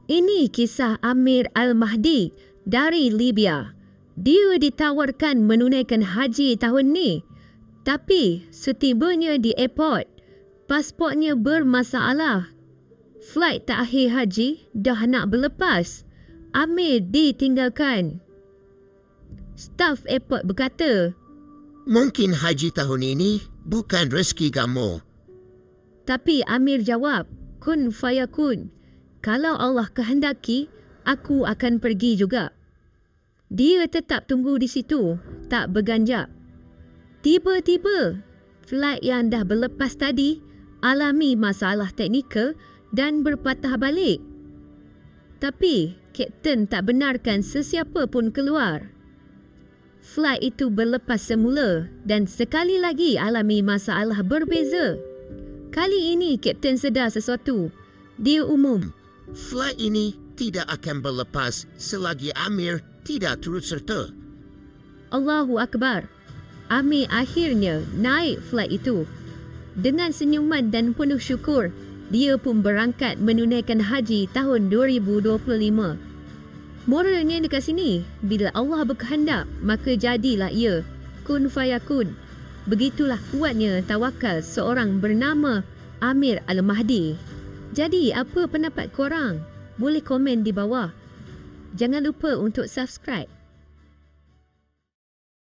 Ini kisah Amir Al-Mahdi dari Libya. Dia ditawarkan menunaikan haji tahun ni. Tapi setibanya di airport, pasportnya bermasalah. Flight terakhir haji dah nak berlepas. Amir ditinggalkan. Staf airport berkata, "Mungkin haji tahun ini bukan rezeki kamu." tapi Amir jawab, "Kun fayakun. Kalau Allah kehendaki, aku akan pergi juga." Dia tetap tunggu di situ, tak berganjak. Tiba-tiba, flight yang dah berlepas tadi alami masalah teknikal dan berpatah balik. Tapi, kapten tak benarkan sesiapa pun keluar. Flight itu berlepas semula dan sekali lagi alami masalah berbeza. Kali ini, kapten sedar sesuatu. Dia umum, Flight ini tidak akan berlepas selagi Amir tidak turut serta. Allahu Akbar. Amir akhirnya naik flight itu. Dengan senyuman dan penuh syukur, dia pun berangkat menunaikan haji tahun 2025. Moralnya dekat sini, bila Allah berkehendak, maka jadilah ia. Kun fayakun. Begitulah kuatnya tawakal seorang bernama Amir Al-Mahdi. Jadi, apa pendapat korang? Boleh komen di bawah. Jangan lupa untuk subscribe.